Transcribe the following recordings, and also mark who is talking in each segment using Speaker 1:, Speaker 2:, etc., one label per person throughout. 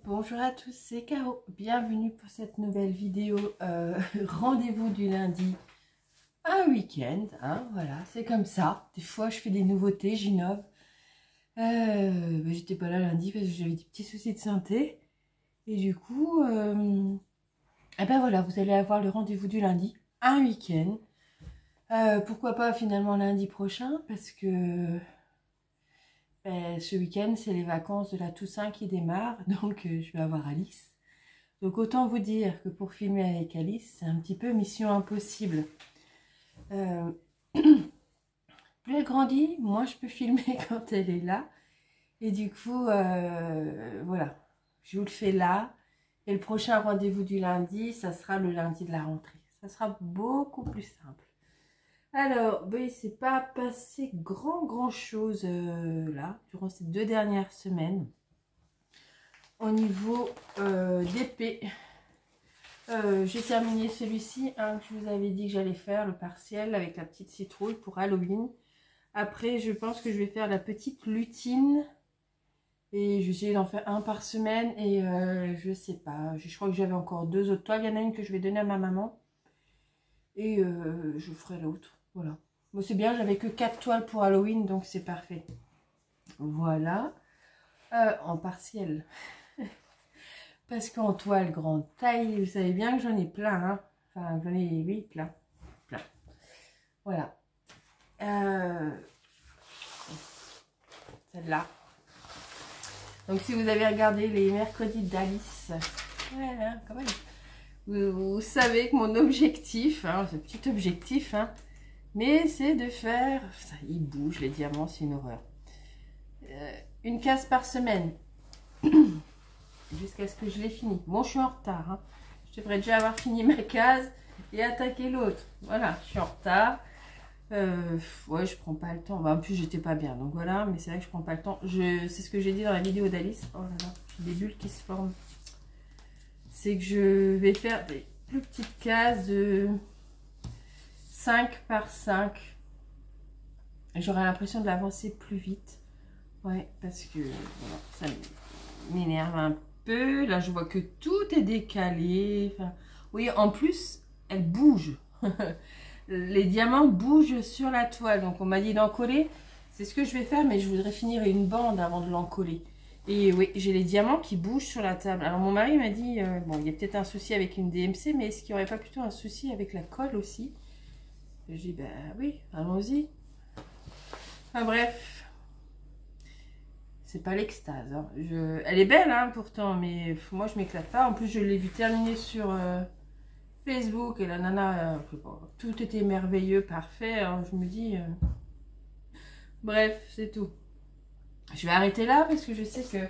Speaker 1: Bonjour à tous, c'est Caro. Bienvenue pour cette nouvelle vidéo. Rendez-vous du lundi, un week-end. Hein, voilà, c'est comme ça. Des fois, je fais des nouveautés, j'innove. J'étais pas là lundi parce que j'avais des petits soucis de santé. Et du coup, voilà, vous allez avoir le rendez-vous du lundi, un week-end. Pourquoi pas finalement lundi prochain parce que... ce week-end, c'est les vacances de la Toussaint qui démarrent, donc je vais avoir Alice. Donc autant vous dire que pour filmer avec Alice, c'est un petit peu mission impossible. Plus elle grandit, moins je peux filmer quand elle est là. Et du coup, voilà, je vous le fais là. Et le prochain rendez-vous du lundi, ça sera le lundi de la rentrée. Ça sera beaucoup plus simple. Alors, il ne s'est pas passé grand chose là, durant ces 2 dernières semaines. Au niveau d'épée, j'ai terminé celui-ci, que je vous avais dit que j'allais faire, le partiel avec la petite citrouille pour Halloween. Après, je pense que je vais faire la petite lutine. Et je vais essayer d'en faire un par semaine. Et je sais pas, je crois que j'avais encore 2 autres toiles. Il y en a une que je vais donner à ma maman. Et je ferai l'autre. Voilà. Bon, c'est bien, j'avais que 4 toiles pour Halloween, donc c'est parfait. Voilà. En partiel. Parce qu'en toile grande taille, vous savez bien que j'en ai plein. Hein. Enfin, j'en ai, oui, plein. Voilà. Celle-là. Donc, si vous avez regardé les mercredis d'Alice, voilà, quand même. Vous savez que mon objectif, ce petit objectif, mais c'est de faire... Ça, il bouge, les diamants, c'est une horreur. Une case par semaine. Jusqu'à ce que je l'ai fini. Bon, je suis en retard. Je devrais déjà avoir fini ma case et attaquer l'autre. Voilà, je suis en retard. Ouais, je prends pas le temps. En plus, j'étais pas bien. Donc voilà, mais c'est vrai que je prends pas le temps. C'est ce que j'ai dit dans la vidéo d'Alice. Oh là là, j'ai des bulles qui se forment. C'est que je vais faire des plus petites cases de 5 par 5. J'aurai l'impression de l'avancer plus vite. Ouais, parce que voilà, ça m'énerve un peu. Là, je vois que tout est décalé. Enfin, oui, en plus, elle bouge. Les diamants bougent sur la toile. Donc, on m'a dit d'en coller. C'est ce que je vais faire, mais je voudrais finir une bande avant de l'encoller. Et oui, j'ai les diamants qui bougent sur la table. Alors, mon mari m'a dit, bon, il y a peut-être un souci avec une DMC, mais est-ce qu'il n'y aurait pas plutôt un souci avec la colle aussi? J'ai dit, ben oui, allons-y. Enfin bref, c'est pas l'extase. Elle est belle, pourtant, mais moi, je m'éclate pas. En plus, je l'ai vu terminer sur Facebook et la nana, tout était merveilleux, parfait. Alors, je me dis, bref, c'est tout. Je vais arrêter là parce que je sais que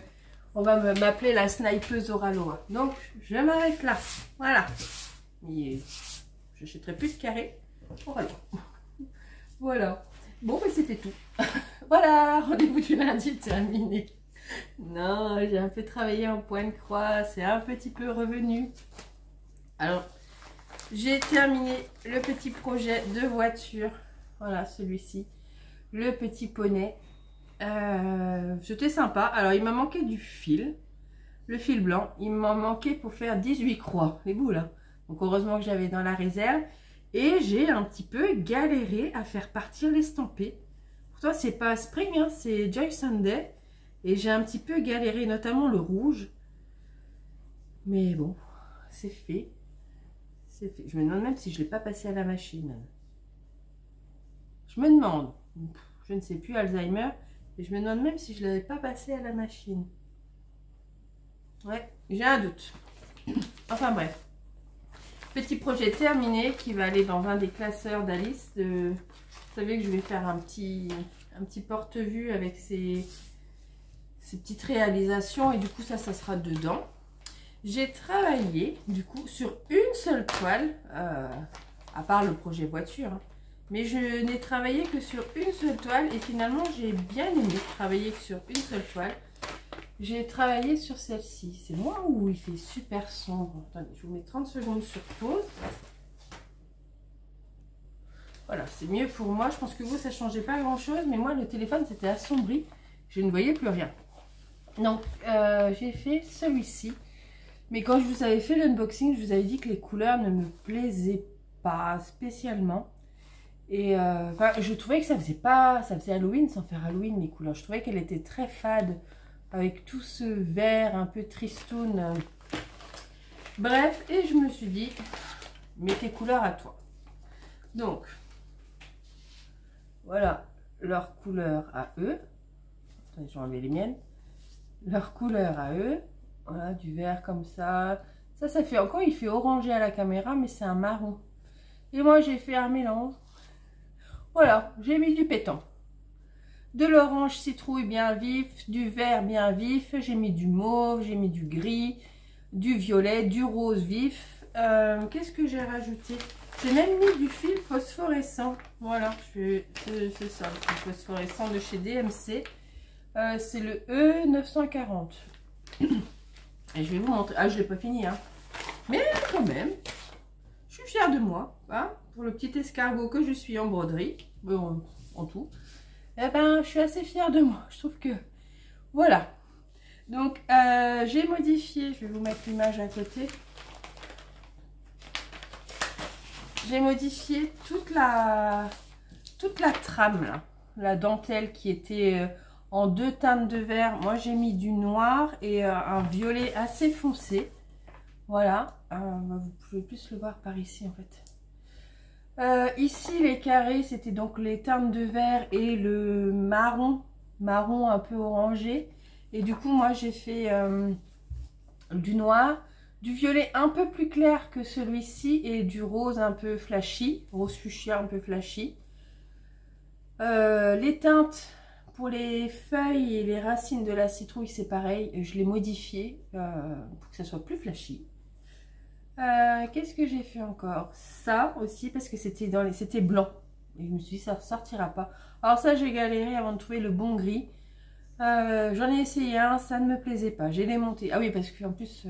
Speaker 1: on va m'appeler la snipeuse Oraloa. Donc, je m'arrête là. Voilà. Et je n'achèterai plus de carré. Voilà. Bon, mais c'était tout. Voilà, rendez-vous du lundi terminé. Non, j'ai un peu travaillé en point de croix. C'est un petit peu revenu. Alors, j'ai terminé le petit projet de voiture. Voilà, celui-ci. Le petit poney. C'était sympa. Alors, il m'a manqué du fil. Le fil blanc. Il m'en manquait pour faire 18 croix. Les bouts, là. Donc, heureusement que j'avais dans la réserve. Et j'ai un petit peu galéré à faire partir l'estampé. Pourtant, c'est pas Spring, c'est Joy Sunday. Et j'ai un petit peu galéré, notamment le rouge. Mais bon, c'est fait. C'est fait. Je me demande même si je ne l'ai pas passé à la machine. Je me demande. Je ne sais plus, Alzheimer. Et je me demande même si je ne l'avais pas passé à la machine. Ouais, j'ai un doute. Enfin bref. Petit projet terminé qui va aller dans un des classeurs d'Alice. Vous savez que je vais faire un petit porte-vue avec ces petites réalisations. Et du coup, ça sera dedans. J'ai travaillé du coup sur une seule toile, à part le projet voiture. Mais je n'ai travaillé que sur une seule toile et finalement j'ai bien aimé travailler que sur une seule toile. J'ai travaillé sur celle-ci. C'est moi où il fait super sombre. Attendez, je vous mets 30 secondes sur pause. Voilà, c'est mieux pour moi. Je pense que vous, ça ne changeait pas grand-chose. Mais moi, le téléphone, c'était assombri. Je ne voyais plus rien. Donc, j'ai fait celui-ci. Mais quand je vous avais fait l'unboxing, je vous avais dit que les couleurs ne me plaisaient pas spécialement. Et je trouvais que ça faisait Halloween sans faire Halloween les couleurs. Je trouvais qu'elle était très fade avec tout ce vert un peu tristoun. Bref, et je me suis dit, mets tes couleurs à toi. Donc, voilà leurs couleurs à eux. Attendez, je vais enlever les miennes. Leurs couleurs à eux. Voilà, du vert comme ça. Ça fait encore, il fait orangé à la caméra, mais c'est un marron. Et moi, j'ai fait un mélange. Voilà, j'ai mis du pétant. De l'orange citrouille bien vif, du vert bien vif. J'ai mis du mauve, j'ai mis du gris, du violet, du rose vif. Qu'est-ce que j'ai rajouté? J'ai même mis du fil phosphorescent. Voilà, c'est ça, le fil phosphorescent de chez DMC. C'est le E940. Et je vais vous montrer. Ah, je ne l'ai pas fini, hein. Mais quand même, je suis fière de moi. Hein, pour le petit escargot que je suis en broderie, en tout. Eh ben, je suis assez fière de moi. Je trouve que... Voilà. Donc, j'ai modifié. Je vais vous mettre l'image à côté. J'ai modifié toute la trame, là. La dentelle qui était... en deux teintes de vert. Moi j'ai mis du noir et un violet assez foncé. Voilà, vous pouvez plus le voir par ici en fait. Ici les carrés c'était donc les teintes de vert et le marron un peu orangé. Et du coup moi j'ai fait du noir, du violet un peu plus clair que celui-ci et du rose un peu flashy, rose fuchsia un peu flashy. Les teintes pour les feuilles et les racines de la citrouille, c'est pareil. Je l'ai modifié pour que ça soit plus flashy. Qu'est-ce que j'ai fait encore? Ça aussi, parce que c'était blanc. Et je me suis dit, ça ne ressortira pas. Alors ça, j'ai galéré avant de trouver le bon gris. J'en ai essayé un, ça ne me plaisait pas. J'ai démonté. Ah oui, parce qu'en plus,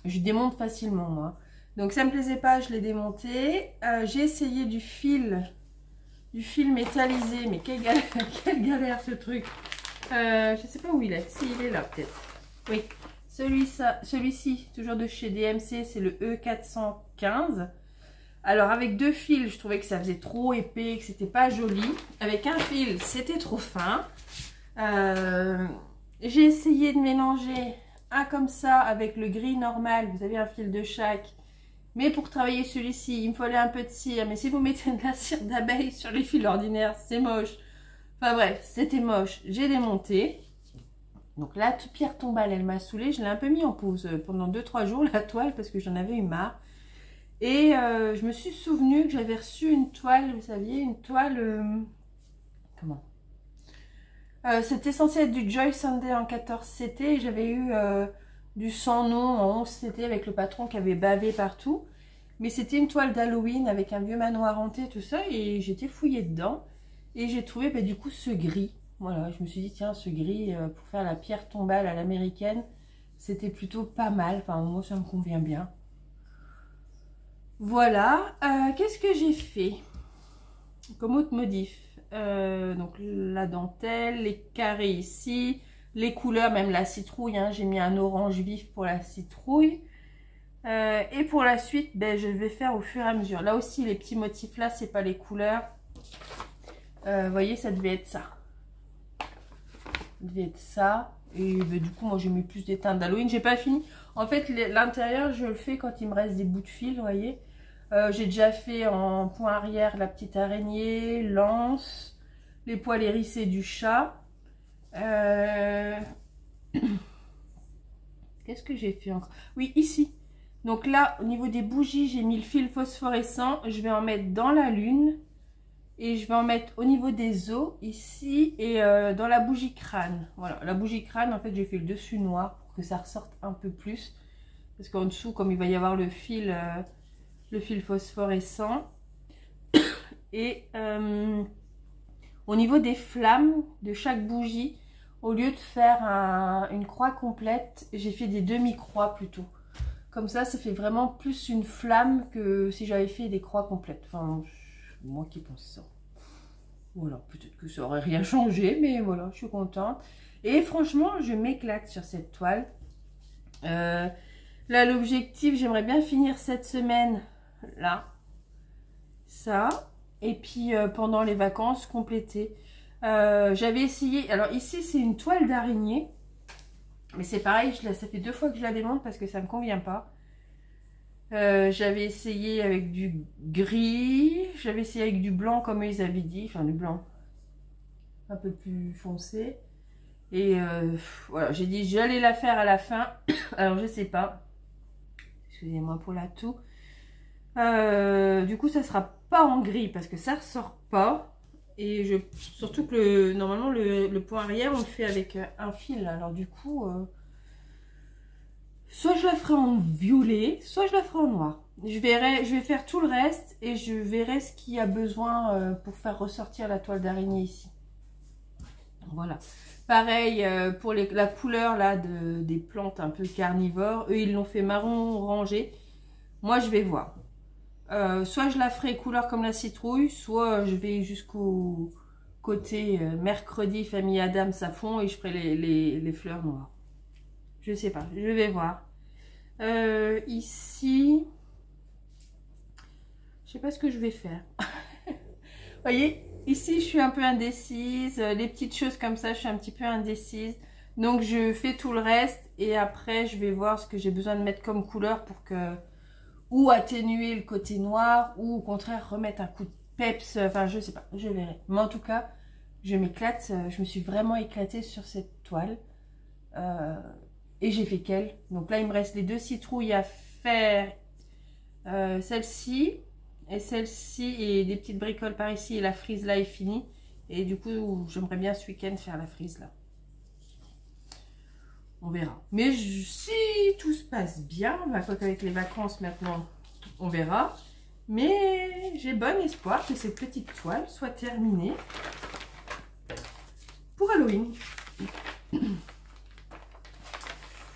Speaker 1: je démonte facilement, moi. Donc ça ne me plaisait pas, je l'ai démonté. J'ai essayé du fil métallisé, mais quelle galère ce truc. Je sais pas où il est. Si, il est là peut-être. Oui, celui-ci, toujours de chez DMC, c'est le E415. Alors avec deux fils, je trouvais que ça faisait trop épais, que c'était pas joli. Avec un fil, c'était trop fin. J'ai essayé de mélanger un comme ça avec le gris normal. Vous avez un fil de chaque. Mais pour travailler celui-ci, il me fallait un peu de cire. Mais si vous mettez de la cire d'abeille sur les fils ordinaires, c'est moche. Enfin bref, c'était moche. J'ai démonté. Donc la pierre tombale, elle m'a saoulée. Je l'ai un peu mis en pause pendant 2-3 jours, la toile, parce que j'en avais eu marre. Et je me suis souvenu que j'avais reçu une toile, vous saviez, une toile... comment c'était censé être du Joy Sunday en 14 CT. J'avais eu... du sans nom en 11 CT avec le patron qui avait bavé partout. Mais c'était une toile d'Halloween avec un vieux manoir hanté, tout ça. Et j'étais fouillée dedans. Et j'ai trouvé du coup ce gris. Voilà, je me suis dit, tiens, ce gris pour faire la pierre tombale à l'américaine, c'était plutôt pas mal. Enfin, moi, ça me convient bien. Voilà. Qu'est-ce que j'ai fait comme autre modif? Donc la dentelle, les carrés ici. Les couleurs, même la citrouille, hein, j'ai mis un orange vif pour la citrouille. Et pour la suite, je vais faire au fur et à mesure. Là aussi, les petits motifs là, c'est pas les couleurs. Vous voyez, ça devait être ça. Ça devait être ça. Et du coup, moi, j'ai mis plus des teintes d'Halloween. J'ai pas fini. En fait, l'intérieur, je le fais quand il me reste des bouts de fil, vous voyez. J'ai déjà fait en point arrière la petite araignée, l'anse, les poils hérissés du chat. Qu'est-ce que j'ai fait encore? Oui, ici. Donc là, au niveau des bougies, j'ai mis le fil phosphorescent. Je vais en mettre dans la lune. Et je vais en mettre au niveau des os, ici. Et dans la bougie crâne. Voilà, la bougie crâne, en fait, j'ai fait le dessus noir pour que ça ressorte un peu plus. Parce qu'en dessous, comme il va y avoir le fil phosphorescent. Et au niveau des flammes de chaque bougie, au lieu de faire une croix complète, j'ai fait des demi-croix plutôt. Comme ça fait vraiment plus une flamme que si j'avais fait des croix complètes. Enfin, moi qui pense ça. Voilà, peut-être que ça aurait rien changé, mais voilà, je suis contente. Et franchement, je m'éclate sur cette toile. Là, l'objectif, j'aimerais bien finir cette semaine, là, ça. Et puis, pendant les vacances, compléter. J'avais essayé, alors ici, c'est une toile d'araignée. Mais c'est pareil, ça fait 2 fois que je la démonte parce que ça ne me convient pas. J'avais essayé avec du gris, j'avais essayé avec du blanc comme ils avaient dit, enfin du blanc un peu plus foncé. Et voilà, j'ai dit j'allais la faire à la fin. Alors je sais pas, excusez-moi pour la toux. Du coup ça sera pas en gris parce que ça ressort pas. Et surtout que normalement le point arrière on le fait avec un fil. Alors du coup... soit je la ferai en violet, soit je la ferai en noir. Je vais faire tout le reste et je verrai ce qu'il y a besoin pour faire ressortir la toile d'araignée ici. Voilà. Pareil pour la couleur là des plantes un peu carnivores. Eux, ils l'ont fait marron orangé. Moi, je vais voir. Soit je la ferai couleur comme la citrouille, soit je vais jusqu'au côté mercredi famille Adams à fond et je ferai les fleurs noires. Je sais pas, je vais voir. Ici, je sais pas ce que je vais faire. Vous voyez, ici je suis un peu indécise. Les petites choses comme ça, je suis un petit peu indécise. Donc je fais tout le reste et après je vais voir ce que j'ai besoin de mettre comme couleur pour que ou atténuer le côté noir ou au contraire remettre un coup de peps. Enfin, je sais pas, je verrai. Mais en tout cas, je m'éclate. Je me suis vraiment éclatée sur cette toile. Et j'ai fait qu'elle. Donc là, il me reste les 2 citrouilles à faire. Celle-ci et celle-ci et des petites bricoles par ici. Et la frise là est finie. Et du coup, j'aimerais bien ce week-end faire la frise là. On verra. Mais si tout se passe bien, bah, quoi qu'avec les vacances maintenant, on verra. Mais j'ai bon espoir que cette petite toile soit terminée pour Halloween.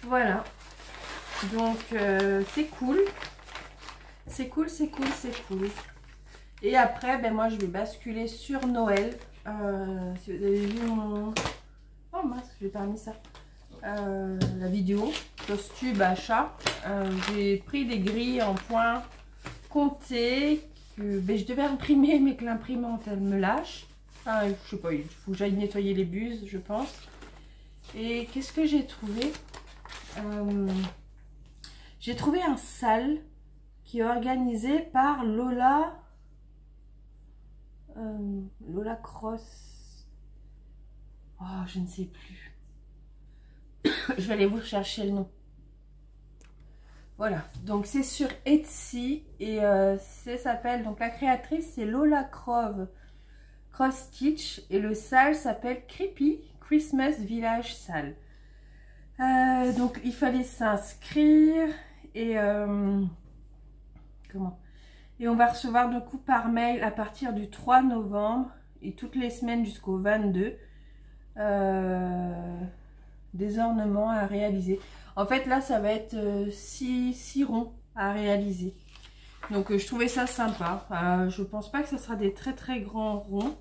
Speaker 1: Voilà, donc c'est cool, c'est cool, c'est cool, c'est cool. Et après, ben moi je vais basculer sur Noël. Si vous avez vu mon... Oh mince, j'ai pas mis ça. La vidéo, costume achat. J'ai pris des grilles en point compté. Ben, je devais imprimer, mais que l'imprimante elle me lâche. Enfin, je sais pas, il faut que j'aille nettoyer les buses, je pense. Et qu'est-ce que j'ai trouvé? J'ai trouvé un sale qui est organisé par Lola Cross. Oh, je ne sais plus. Je vais aller vous chercher le nom. Voilà, donc c'est sur Etsy et ça s'appelle, donc la créatrice c'est Lola Cross Stitch et le sale s'appelle Creepy Christmas Village Sale. Donc il fallait s'inscrire et et on va recevoir du coup par mail à partir du 3 novembre et toutes les semaines jusqu'au 22 des ornements à réaliser. En fait là ça va être 6 ronds à réaliser. Donc je trouvais ça sympa. Je pense pas que ce sera des très grands ronds.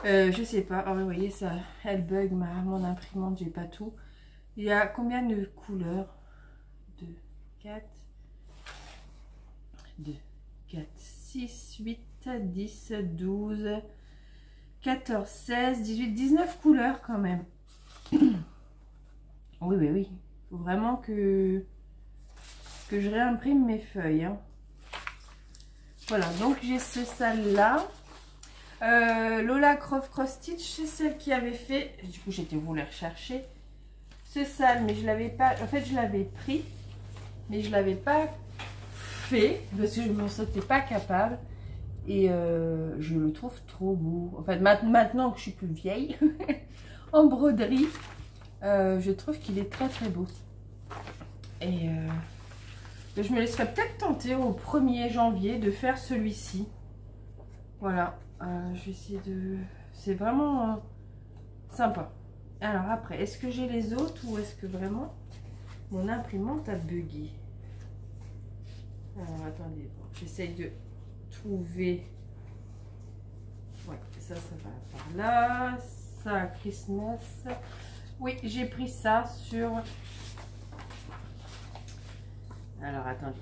Speaker 1: Je sais pas. Ah, vous voyez ça, elle bug mon imprimante, j'ai pas tout. Il y a combien de couleurs? 2, 4, 6, 8, 10, 12, 14, 16, 18, 19 couleurs quand même. Oui, oui. Il faut vraiment que je réimprime mes feuilles. Hein. Voilà, donc j'ai ce sale-là. Lola Cross Stitch, c'est celle qui avait fait. Du coup, j'étais voulu rechercher. Ce sale, mais je l'avais pas. En fait, je l'avais pris, mais je l'avais pas fait parce que je m'en sentais pas capable. Et je le trouve trop beau. En fait, maintenant que je suis plus vieille, en broderie, je trouve qu'il est très beau. Et je me laisserai peut-être tenter au 1er janvier de faire celui-ci. Voilà, je vais essayer de... C'est vraiment sympa. Alors après, est-ce que j'ai les autres ou est-ce que vraiment mon imprimante a bugué? Alors attendez, bon, j'essaye de trouver. Ouais, ça va par là. Ça, Christmas. Oui, j'ai pris ça sur... Alors, attendez.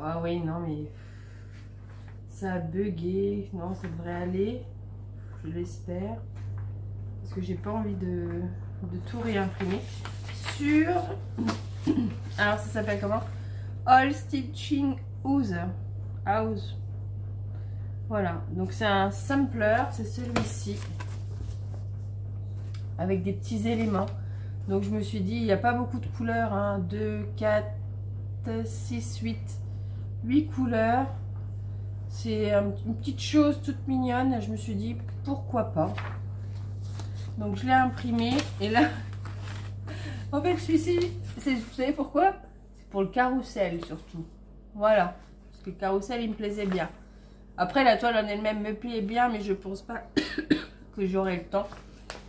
Speaker 1: Ah oui, non, mais... Ça a bugué. Non, ça devrait aller. Je l'espère. Parce que j'ai pas envie de tout réimprimer. Sur... Alors, ça s'appelle comment? All Stitching House. Voilà. Donc, c'est un sampler. C'est celui-ci. Avec des petits éléments. Donc, je me suis dit, il n'y a pas beaucoup de couleurs. Hein. 2, 4, 6, 8 couleurs. C'est une petite chose toute mignonne. Je me suis dit, pourquoi pas. Donc, je l'ai imprimé. Et là, en fait, celui-ci, vous savez pourquoi? C'est pour le carrousel, surtout. Voilà. Parce que le carrousel, il me plaisait bien. Après, la toile en elle-même me plaît bien, mais je pense pas que j'aurai le temps.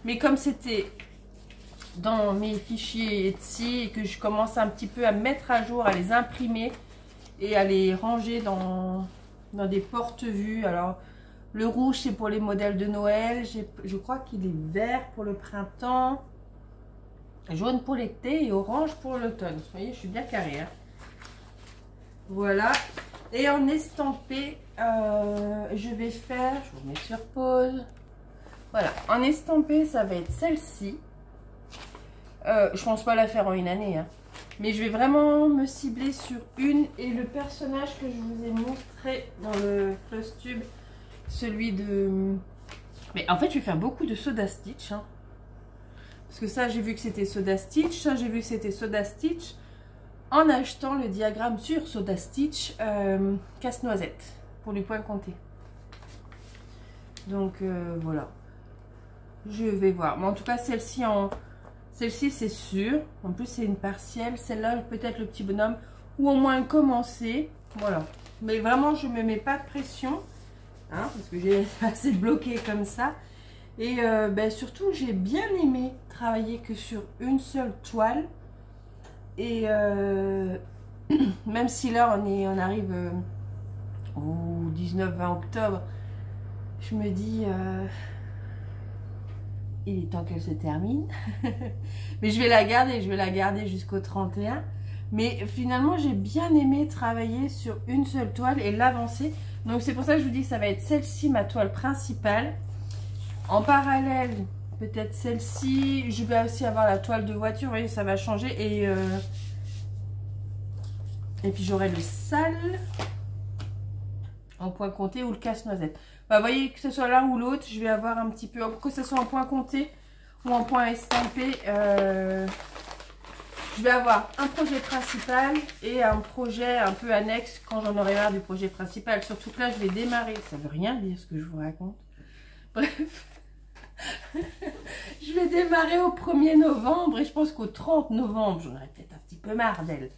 Speaker 1: Mais comme c'était dans mes fichiers Etsy et que je commence un petit peu à me mettre à jour, à les imprimer et à les ranger dans des porte-vues. Alors, le rouge, c'est pour les modèles de Noël. Je crois qu'il est vert pour le printemps, jaune pour l'été et orange pour l'automne. Vous voyez, je suis bien carrée. Hein. Voilà. Et en estampé, je vais faire... Je vous mets sur pause. Voilà. En estampé, ça va être celle-ci. Je pense pas la faire en une année. Hein. Mais je vais vraiment me cibler sur une. Et le personnage que je vous ai montré dans le Floss Tube, celui de... Mais en fait, je vais faire beaucoup de Soda Stitch. Hein. Parce que ça, j'ai vu que c'était Soda Stitch. Ça, j'ai vu que c'était Soda Stitch. En achetant le diagramme sur Soda Stitch Casse-Noisette. Pour les points comptés. Donc, voilà. Je vais voir. Mais en tout cas, celle-ci, celle-ci, c'est sûr. En plus, c'est une partielle. Celle-là, peut-être le petit bonhomme. Ou au moins commencer. Voilà. Mais vraiment, je ne me mets pas de pression. Hein, parce que j'ai assez bloqué comme ça. Et ben, surtout, j'ai bien aimé travailler que sur une seule toile. Et même si là, on arrive au 19-20 octobre, je me dis... il est temps qu'elle se termine. Mais je vais la garder jusqu'au 31. Mais finalement, j'ai bien aimé travailler sur une seule toile et l'avancer. Donc c'est pour ça que je vous dis que ça va être celle-ci, ma toile principale. En parallèle, peut-être celle-ci. Je vais aussi avoir la toile de voiture. Vous voyez, ça va changer. Et puis j'aurai le sale en point compté ou le casse-noisette. Bah, vous voyez, que ce soit l'un ou l'autre, je vais avoir un petit peu, que ce soit en point compté ou en point estampé, je vais avoir un projet principal et un projet un peu annexe quand j'en aurai marre du projet principal. Surtout que là, je vais démarrer. Ça veut rien dire ce que je vous raconte. Bref. Je vais démarrer au 1er novembre et je pense qu'au 30 novembre, j'en aurai peut-être un petit peu marre d'elle.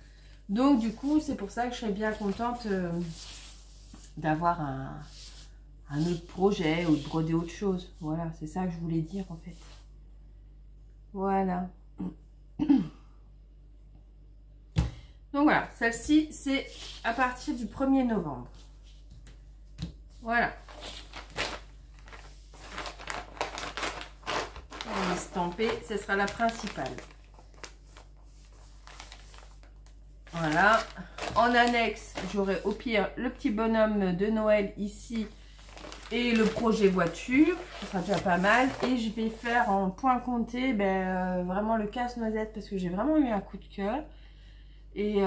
Speaker 1: Donc, du coup, c'est pour ça que je serais bien contente d'avoir un autre projet ou de broder autre chose. Voilà, c'est ça que je voulais dire en fait. Voilà. Donc voilà, celle-ci, c'est à partir du 1er novembre. Voilà. On va estamper, ce sera la principale. Voilà. En annexe, j'aurai au pire le petit bonhomme de Noël ici et le projet voiture. Ce sera déjà pas mal. Et je vais faire en point compté vraiment le casse-noisette parce que j'ai vraiment eu un coup de cœur. Et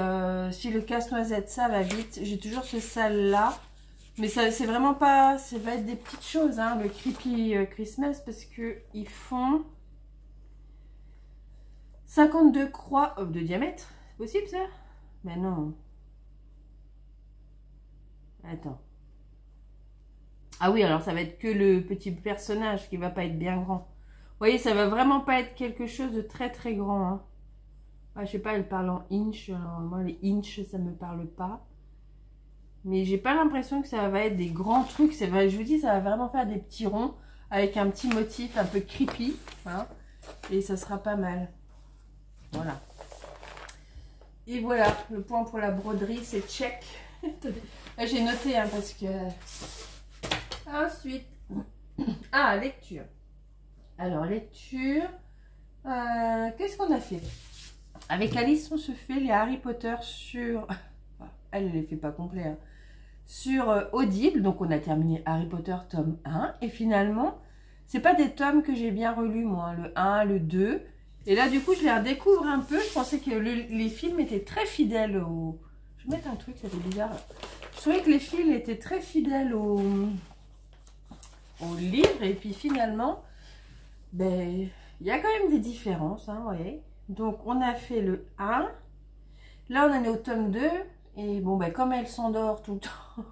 Speaker 1: si le casse-noisette, ça va vite. J'ai toujours ce sale là. Mais ça, c'est vraiment pas... Ça va être des petites choses, hein, le Creepy Christmas, parce que ils font 52 croix de diamètre. C'est possible ça? Mais non. Attends. Ah oui, alors ça va être que le petit personnage qui va pas être bien grand. Vous voyez, ça va vraiment pas être quelque chose de très très grand. Hein. Ah, je sais pas, elle parle en inch. Alors, moi, les inch, ça me parle pas. Mais j'ai pas l'impression que ça va être des grands trucs. Vrai, je vous dis, ça va vraiment faire des petits ronds avec un petit motif un peu creepy. Hein, et ça sera pas mal. Voilà. Et voilà, le point pour la broderie, c'est check. J'ai noté hein, parce que... Ensuite, lecture. Alors, lecture, Qu'est-ce qu'on a fait? Avec Alice, on se fait les Harry Potter sur... Elle ne les fait pas complet. Hein. Sur Audible. Donc, on a terminé Harry Potter tome 1. Et finalement, c'est pas des tomes que j'ai bien relus, moi. Hein, le 1, le 2. Et là, du coup, je les redécouvre un peu. Je pensais que les films étaient très fidèles au... Je vais mettre un truc, ça fait bizarre. Je trouvais que les films étaient très fidèles au livre. Et puis, finalement, ben, il y a quand même des différences. Hein, vous voyez. Donc, on a fait le 1. Là, on en est au tome 2. Et bon, ben, comme elle s'endort tout le temps,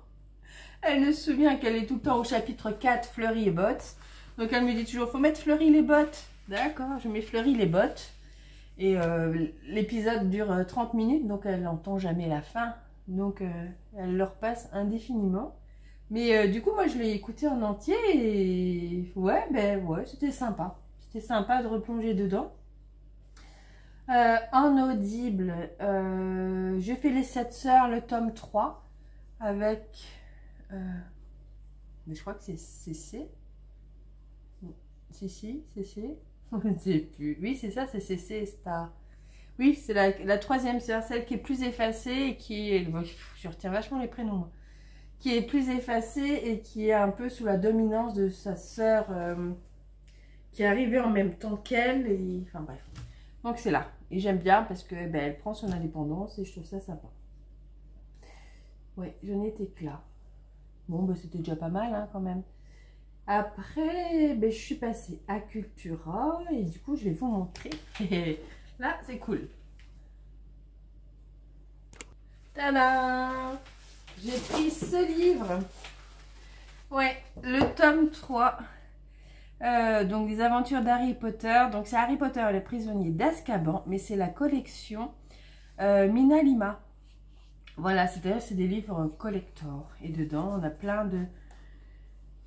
Speaker 1: elle ne se souvient qu'elle est tout le temps au chapitre 4, Fleury et bottes. Donc, elle me dit toujours, faut mettre Fleury les bottes. D'accord, je mets Fleury les bottes. Et l'épisode dure 30 minutes, donc elle n'entend jamais la fin. Donc, elle leur passe indéfiniment. Mais du coup, moi, je l'ai écouté en entier et ouais, ben ouais, c'était sympa. C'était sympa de replonger dedans. En audible, je fais les 7 sœurs, le tome 3, avec, mais je crois que c'est CC. Si, CC, je ne sais plus. Oui, c'est ça, c'est CC et Star. Oui, c'est la troisième sœur, celle qui est plus effacée et qui est, bon, je retiens vachement les prénoms, moi, qui est plus effacée et qui est un peu sous la dominance de sa sœur qui est arrivée en même temps qu'elle, et enfin bref. Donc c'est là. Et j'aime bien parce que ben, elle prend son indépendance et je trouve ça sympa. Ouais, j'en étais que là. Bon, ben, c'était déjà pas mal hein, quand même. Après, ben, je suis passée à Cultura et du coup, je vais vous montrer. Là, c'est cool. Tada! J'ai pris ce livre. Ouais, le tome 3. Donc des aventures d'Harry Potter. Donc c'est Harry Potter et le prisonnier d'Azkaban, mais c'est la collection Mina Lima. Voilà, c'est-à-dire c'est des livres collector. Et dedans, on a plein de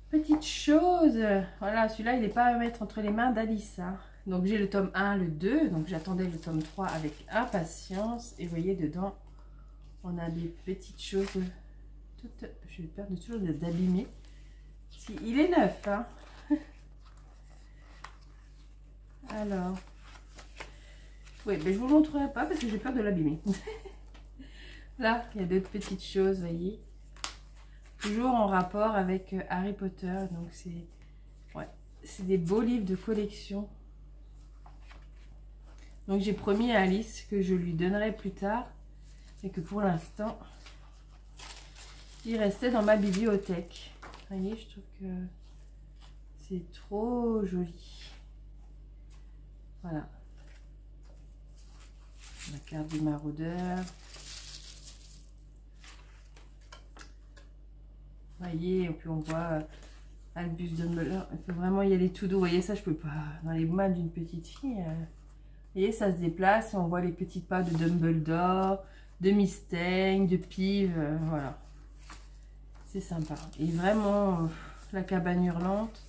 Speaker 1: petites choses. Voilà, celui-là, il n'est pas à mettre entre les mains d'Alice. Hein. Donc j'ai le tome 1, le 2. Donc j'attendais le tome 3 avec impatience. Et vous voyez, dedans, on a des petites choses toutes... J'ai peur de toujours d'abîmer. Il est neuf, hein. Alors, oui, mais je vous le montrerai pas parce que j'ai peur de l'abîmer. Là, il y a d'autres petites choses, vous voyez. Toujours en rapport avec Harry Potter. Donc, c'est des beaux livres de collection. Donc, j'ai promis à Alice que je lui donnerai plus tard. Et que pour l'instant, il restait dans ma bibliothèque. Vous voyez, je trouve que c'est trop joli. Voilà. La carte du maraudeur. Vous voyez, et puis on voit Albus Dumbledore. Il faut vraiment y aller tout doux. Vous voyez, ça, je peux pas. Dans les mains d'une petite fille. Vous voyez, ça se déplace. Et on voit les petits pas de Dumbledore, de Mystaigne, de Pive. Voilà. C'est sympa. Et vraiment, la cabane hurlante,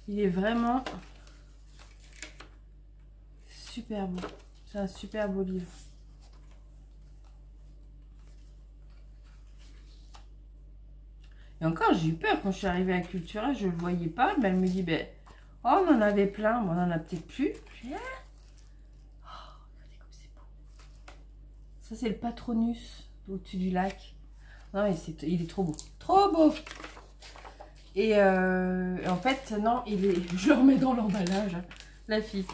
Speaker 1: il est vraiment super beau. C'est un super beau livre. Et encore, j'ai eu peur quand je suis arrivée à Cultura, je ne le voyais pas. Mais elle me dit, ben, oh, on en avait plein, mais on en a peut-être plus. Je dis, ah. Oh, regardez comme c'est beau. Ça, c'est le Patronus au-dessus du lac. Non, mais il est trop beau. Trop beau. Et en fait, non, je le remets dans l'emballage, hein, la fille.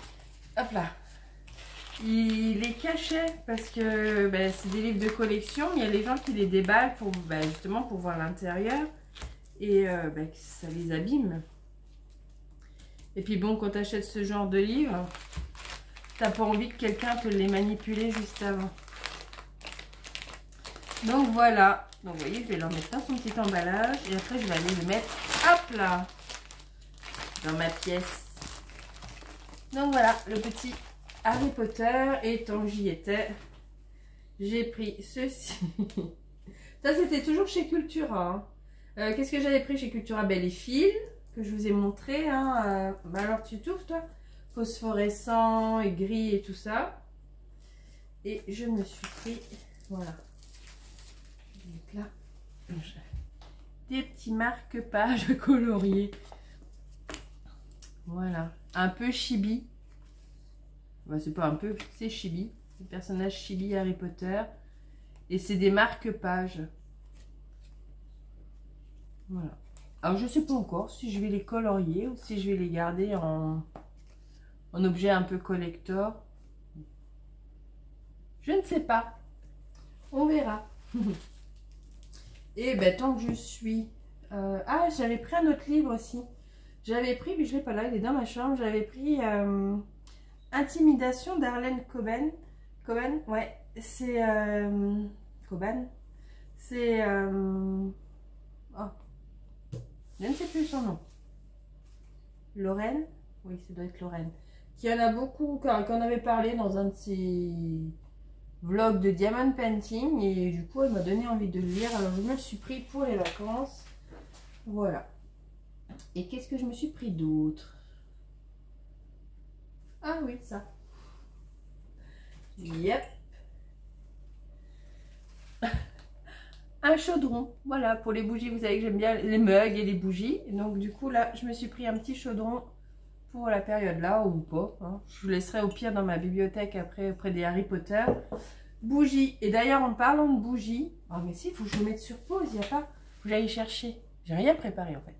Speaker 1: Hop là. Il est caché parce que ben, c'est des livres de collection, mais il y a les gens qui les déballent pour, ben, justement pour voir l'intérieur et ben, ça les abîme. Et puis bon, quand tu achètes ce genre de livres, t'as pas envie que quelqu'un te les manipule juste avant. Donc voilà. Donc vous voyez, je vais le remettre dans son petit emballage et après je vais aller le mettre, hop là, dans ma pièce. Donc voilà, le petit Harry Potter, et tant que j'y étais, j'ai pris ceci. Ça, c'était toujours chez Cultura. Hein. Qu'est-ce que j'avais pris chez Cultura? Ben, les fils que je vous ai montré. Hein. Ben, alors, tu trouves, toi? Phosphorescent et gris et tout ça. Et je me suis pris, voilà. Je vais mettre là. Des petits marque-pages coloriés. Voilà. Un peu chibi. Bah, c'est pas un peu, c'est Chibi. C'est le personnage Chibi Harry Potter. Et c'est des marque-pages. Voilà. Alors, je sais pas encore si je vais les colorier ou si je vais les garder en objet un peu collector. Je ne sais pas. On verra. Et ben, tant que je suis... Ah, j'avais pris un autre livre aussi. J'avais pris, mais je l'ai pas là, il est dans ma chambre. J'avais pris Intimidation d'Arlene Coben. Coben, ouais. C'est... Coben. C'est... Oh. Je ne sais plus son nom. Lorraine? Oui, ça doit être Lorraine. Qui en a beaucoup, qu'on avait parlé dans un de ses vlogs de Diamond Painting. Et du coup, elle m'a donné envie de le lire. Alors, je me le suis pris pour les vacances. Voilà. Et qu'est-ce que je me suis pris d'autre? Ah oui, ça. Yep. Un chaudron, voilà, pour les bougies. Vous savez que j'aime bien les mugs et les bougies. Donc du coup là, je me suis pris un petit chaudron pour la période là, ou pas, hein. Je vous laisserai au pire dans ma bibliothèque après, auprès des Harry Potter. Bougies. Et d'ailleurs, en parlant de bougies, oh mais si, il faut que je le mette sur pause, il n'y a pas, faut que j'aille chercher. J'ai rien préparé en fait.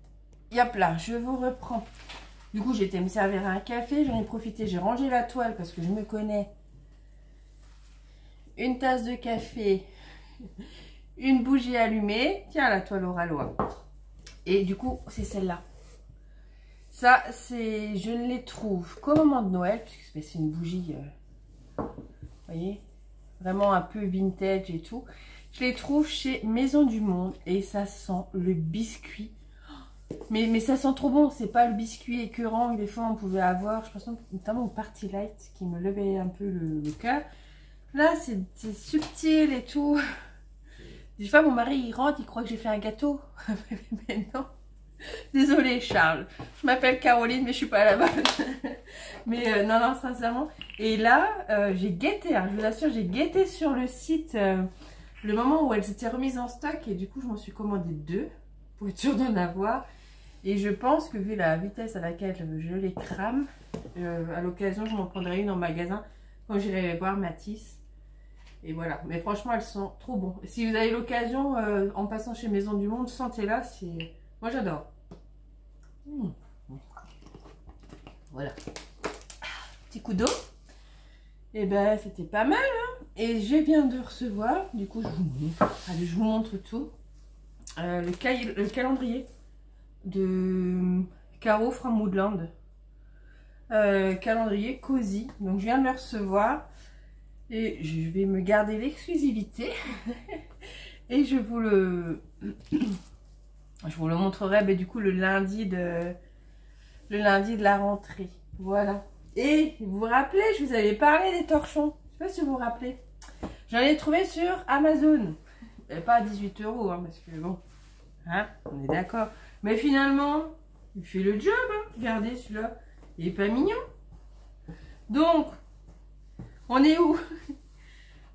Speaker 1: Yep là, je vous reprends. Du coup, j'étais me servir un café, j'en ai profité, j'ai rangé la toile parce que je me connais. Une tasse de café, une bougie allumée. Tiens, la toile au ralois. Et du coup, c'est celle-là. Ça, c'est, je ne les trouve qu'au moment de Noël, puisque c'est une bougie, vous voyez, vraiment un peu vintage et tout. Je les trouve chez Maison du Monde et ça sent le biscuit. Mais ça sent trop bon, c'est pas le biscuit écœurant que des fois on pouvait avoir. Je pense notamment au Party Light qui me levait un peu le cœur. Là, c'est subtil et tout. Des fois, mon mari, il rentre, il croit que j'ai fait un gâteau. Mais non. Désolée, Charles. Je m'appelle Caroline, mais je suis pas là-bas. Mais non, non, sincèrement. Et là, j'ai guetté, hein, je vous assure, j'ai guetté sur le site le moment où elles étaient remises en stock. Et du coup, je m'en suis commandé 2 pour être sûre d'en avoir. Et je pense que vu la vitesse à laquelle je les crame, à l'occasion, je m'en prendrai une en magasin quand j'irai voir Matisse. Et voilà, mais franchement, elles sont trop bonnes. Si vous avez l'occasion, en passant chez Maison du Monde, sentez-la, c'est... Moi, j'adore. Voilà. Petit coup d'eau. Et ben, c'était pas mal, hein. Et je viens de recevoir, du coup, je vous montre. Allez, je vous montre tout. Le calendrier de Caro from Woodland. Calendrier Cozy. Donc, je viens de le recevoir. Et je vais me garder l'exclusivité. Et je vous le montrerai mais du coup le lundi de la rentrée. Voilà. Et vous vous rappelez, je vous avais parlé des torchons. Je sais pas si vous vous rappelez. J'en ai trouvé sur Amazon. Et pas à 18 €, hein, parce que bon, hein, on est d'accord. Mais finalement, il fait le job. Hein. Regardez celui-là. Il est pas mignon. Donc, on est où?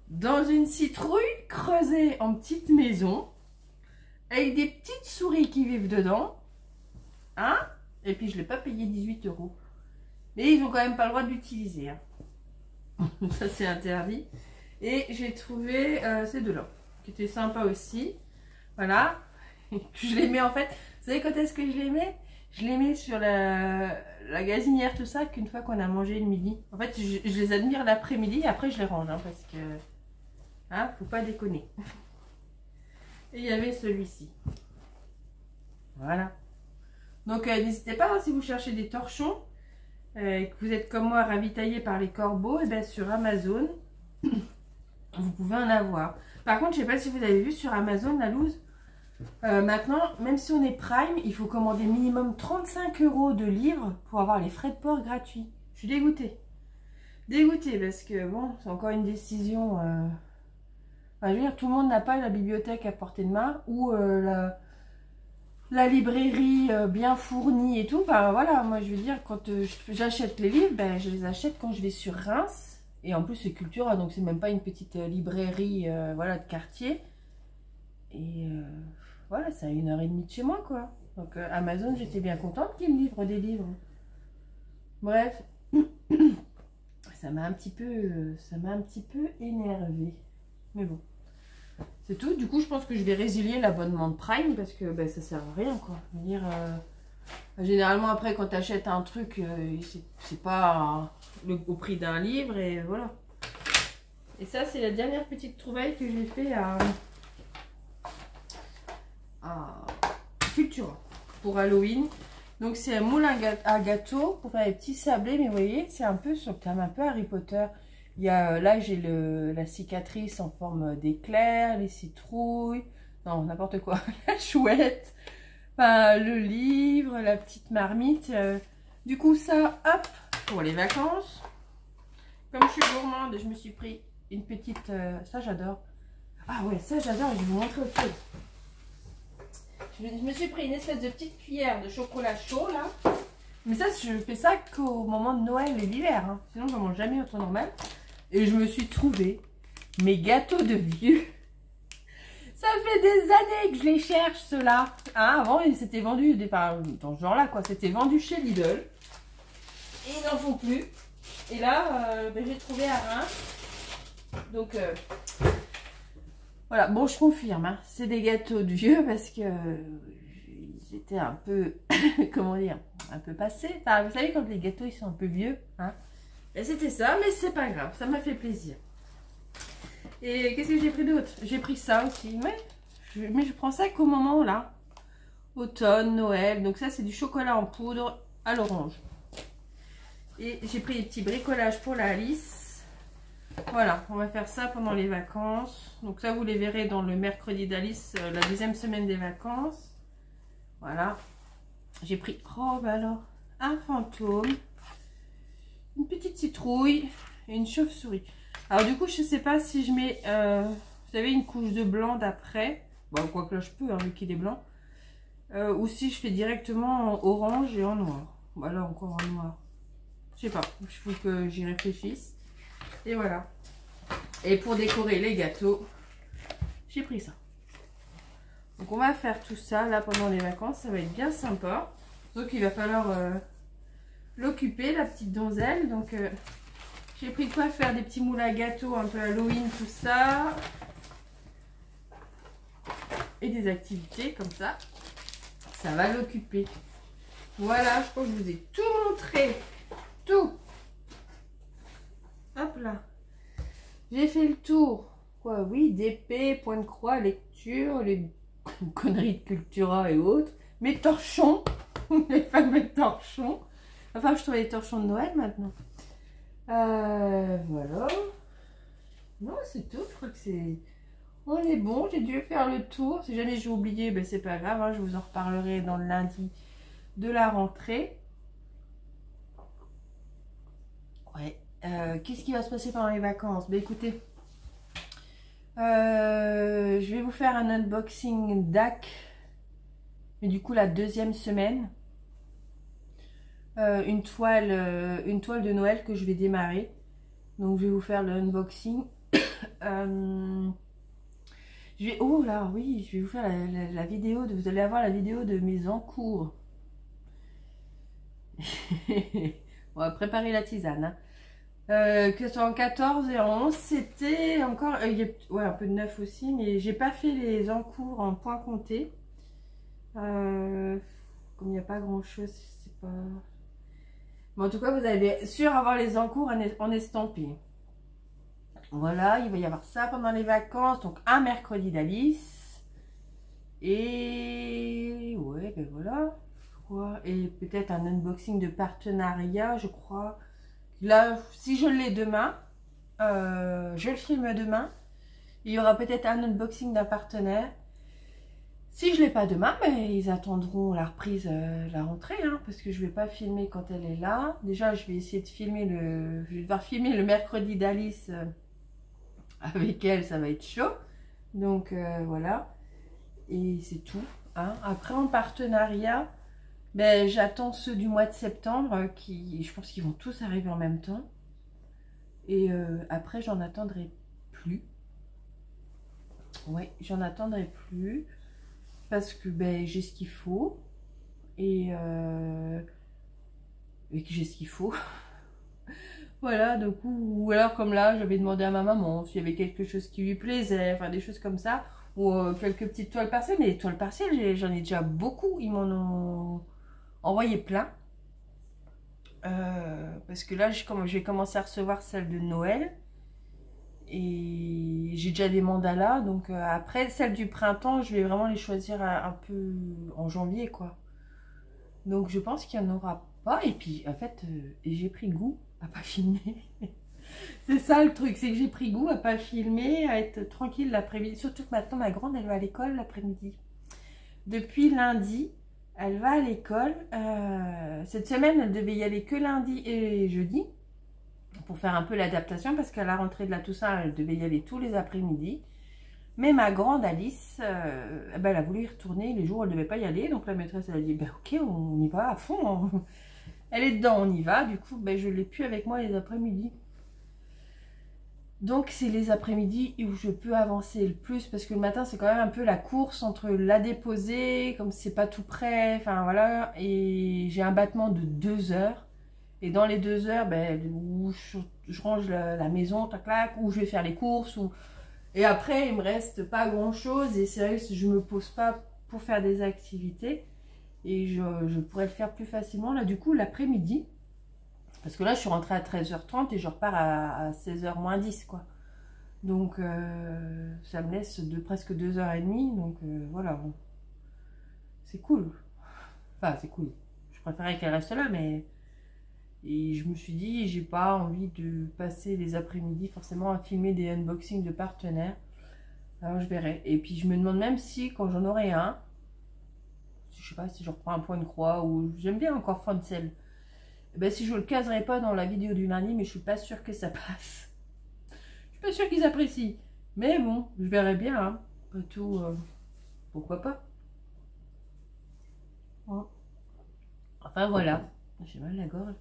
Speaker 1: Dans une citrouille creusée en petite maison, avec des petites souris qui vivent dedans. Hein? Et puis je ne l'ai pas payé 18 €. Mais ils n'ont quand même pas le droit de l'utiliser. Hein. Ça c'est interdit. Et j'ai trouvé ces deux-là, qui étaient sympas aussi. Voilà. Je les mets en fait. Vous savez quand est-ce que je les mets? Je les mets sur la gazinière, tout ça, qu'une fois qu'on a mangé le midi. En fait, je les admire l'après-midi et après je les range. Hein, parce que... Hein, faut pas déconner. Et il y avait celui-ci. Voilà. Donc, n'hésitez pas, hein, si vous cherchez des torchons, que vous êtes comme moi ravitaillé par les corbeaux, et bien sur Amazon, vous pouvez en avoir. Par contre, je sais pas si vous avez vu sur Amazon, la loose, maintenant, même si on est Prime, il faut commander minimum 35 € de livres pour avoir les frais de port gratuits. Je suis dégoûtée. Dégoûtée parce que, bon, c'est encore une décision... Enfin, je veux dire, tout le monde n'a pas la bibliothèque à portée de main ou la librairie bien fournie et tout. Enfin, voilà, moi, je veux dire, quand j'achète les livres, ben, je les achète quand je vais sur Reims. Et en plus, c'est Cultura, donc c'est même pas une petite librairie voilà, de quartier. Et voilà, c'est à 1h30 de chez moi, quoi. Donc, Amazon, j'étais bien contente qu'ils me livrent des livres. Bref, ça m'a un petit peu énervé. Mais bon, c'est tout. Du coup, je pense que je vais résilier l'abonnement de Prime parce que ben, ça sert à rien, quoi. Je veux dire, généralement, après, quand tu achètes un truc, c'est pas au prix d'un livre et voilà. Et ça, c'est la dernière petite trouvaille que j'ai fait à Cultura pour Halloween. Donc, c'est un moule à gâteau pour faire les petits sablés. Mais vous voyez, c'est un peu sur le thème un peu Harry Potter. Il y a, là, j'ai la cicatrice en forme d'éclair, les citrouilles, non, n'importe quoi, la chouette, enfin, le livre, la petite marmite. Du coup, ça, hop, pour les vacances. Comme je suis gourmande, je me suis pris une petite... ça, j'adore. Ah ouais, ça, j'adore. Je vais vous montrer autre chose. Je me suis pris une espèce de petite cuillère de chocolat chaud, là. Mais ça, je fais ça qu'au moment de Noël et l'hiver. Hein. Sinon, je ne mange jamais au temps normal. Et je me suis trouvé mes gâteaux de vieux. Ça fait des années que je les cherche, ceux-là. Hein, avant, ils s'étaient vendus, dans ce genre-là, quoi. C'était vendu chez Lidl. Et ils n'en font plus. Et là, ben, j'ai trouvé à Reims. Donc, voilà. Bon, je confirme. Hein, c'est des gâteaux de vieux parce que j'étais un peu, comment dire, un peu passé. Enfin, vous savez, quand les gâteaux, ils sont un peu vieux, hein. Et c'était ça, mais c'est pas grave, ça m'a fait plaisir. Et qu'est-ce que j'ai pris d'autre? J'ai pris ça aussi, mais je prends ça qu'au moment là, automne, Noël. Donc ça, c'est du chocolat en poudre à l'orange. Et j'ai pris des petits bricolages pour la Alice. Voilà, on va faire ça pendant les vacances. Donc ça, vous les verrez dans le mercredi d'Alice, la deuxième semaine des vacances. Voilà. J'ai pris, oh bah alors, un fantôme. Une petite citrouille et une chauve-souris. Alors du coup, je sais pas si je mets, vous savez, une couche de blanc d'après. Bon, quoi que là, je peux, hein, vu qu'il est blanc. Ou si je fais directement en orange et en noir. Voilà, encore en noir. Je sais pas, il faut que j'y réfléchisse. Et voilà. Et pour décorer les gâteaux, j'ai pris ça. Donc on va faire tout ça là pendant les vacances. Ça va être bien sympa. Donc il va falloir... l'occuper, la petite donzelle. Donc j'ai pris de quoi faire des petits moules à gâteau un peu Halloween, tout ça, et des activités comme ça va l'occuper. Voilà, je crois que je vous ai tout montré, tout. Hop là, j'ai fait le tour. Quoi, oui, d'épée, point de croix, lecture, les conneries de Cultura et autres, mes torchons, les fameux torchons. Enfin, je trouve les torchons de Noël maintenant. Voilà. Non, c'est tout. Je crois que c'est... On est bon. J'ai dû faire le tour. Si jamais j'ai oublié, ben c'est pas grave. Hein, je vous en reparlerai dans le lundi de la rentrée. Ouais. Qu'est-ce qui va se passer pendant les vacances? Ben écoutez, je vais vous faire un unboxing DAC. Mais du coup, la deuxième semaine. Une toile de Noël que je vais démarrer. Donc je vais vous faire le unboxing. Oh là oui, je vais vous faire la vidéo vous allez avoir la vidéo de mes encours. On va préparer la tisane. Hein. Que ce soit en 14 et en 11, c'était encore ouais, un peu de 9 aussi, mais j'ai pas fait les encours en points comptés. Comme il n'y a pas grand chose, c'est pas... Bon, en tout cas, vous allez sûr avoir les encours en estampé. Voilà, il va y avoir ça pendant les vacances. Donc, un mercredi d'Alice. Et... ouais, ben voilà. Et peut-être un unboxing de partenariat, je crois. Là, si je l'ai demain, je le filme demain. Il y aura peut-être un unboxing d'un partenaire. Si je ne l'ai pas demain, ben, ils attendront la reprise, la rentrée, hein, parce que je ne vais pas filmer quand elle est là. Déjà, je vais essayer de filmer je vais devoir filmer le mercredi d'Alice avec elle, ça va être chaud. Donc, voilà. Et c'est tout. Hein. Après, en partenariat, ben, j'attends ceux du mois de septembre, je pense qu'ils vont tous arriver en même temps. Et après, j'en attendrai plus. Ouais, j'en attendrai plus. Parce que ben, j'ai ce qu'il faut et que j'ai ce qu'il faut. Voilà, donc, ou alors comme là, j'avais demandé à ma maman s'il y avait quelque chose qui lui plaisait, enfin des choses comme ça, ou quelques petites toiles partielles, mais les toiles partielles, j'en ai déjà beaucoup, ils m'en ont envoyé plein. Parce que là, j'ai commencé à recevoir celle de Noël, et j'ai déjà des mandalas, donc après, celle du printemps, je vais vraiment les choisir un peu en janvier, quoi. Donc je pense qu'il n'y en aura pas, et puis en fait, j'ai pris goût à pas filmer. C'est ça le truc, c'est que j'ai pris goût à pas filmer, à être tranquille l'après-midi. Surtout que maintenant ma grande elle va à l'école l'après-midi. Depuis lundi, elle va à l'école. Cette semaine elle devait y aller que lundi et jeudi pour faire un peu l'adaptation parce qu'à la rentrée de la Toussaint elle devait y aller tous les après-midi. Mais ma grande Alice, ben, elle a voulu y retourner les jours où elle ne devait pas y aller. Donc la maîtresse elle a dit ben, ok on y va à fond. Elle est dedans, on y va. Du coup ben, je ne l'ai plus avec moi les après-midi. Donc c'est les après-midi où je peux avancer le plus parce que le matin c'est quand même un peu la course entre la déposer, comme c'est pas tout près, enfin voilà, et j'ai un battement de 2 heures. Et dans les 2 heures, ben, où je range la maison, tac tac, où je vais faire les courses, et après il me reste pas grand chose et c'est vrai que je me pose pas pour faire des activités et je pourrais le faire plus facilement là du coup l'après-midi. Parce que là, je suis rentrée à 13h30 et je repars à 16h moins 10, quoi. Donc, ça me laisse presque 2h30. Donc, voilà, bon. C'est cool. Enfin, c'est cool. Je préférais qu'elle reste là, mais... Et je me suis dit, j'ai pas envie de passer les après-midi forcément à filmer des unboxings de partenaires. Alors, je verrai. Et puis, je me demande même si, quand j'en aurai un, je sais pas si je reprends un point de croix ou... J'aime bien encore Frontcell. Ben, si je le caserai pas dans la vidéo du lundi, mais je suis pas sûre que ça passe. Je suis pas sûre qu'ils apprécient. Mais bon, je verrai bien. Hein. Après tout, pourquoi pas. Enfin voilà. J'ai mal à la gorge.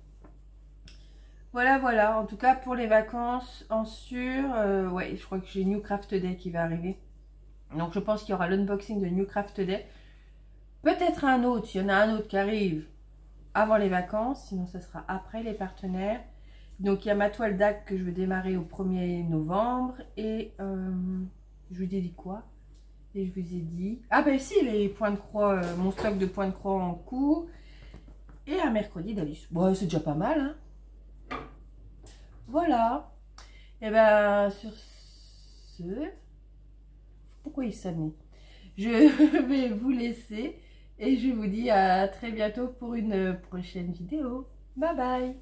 Speaker 1: Voilà, voilà. En tout cas, pour les vacances en sûr, ouais, je crois que j'ai New Craft Day qui va arriver. Donc je pense qu'il y aura l'unboxing de New Craft Day. Peut-être un autre, il y en a un autre qui arrive avant les vacances, sinon ça sera après les partenaires. Donc il y a ma toile d'Ac que je vais démarrer au 1er novembre et je vous ai dit quoi? Et je vous ai dit, ah ben si, les points de croix, mon stock de points de croix en cours et un mercredi d'Alice. Bon, c'est déjà pas mal, hein. Voilà. Et ben sur ce, pourquoi il s'amuse? Je vais vous laisser et je vous dis à très bientôt pour une prochaine vidéo. Bye bye.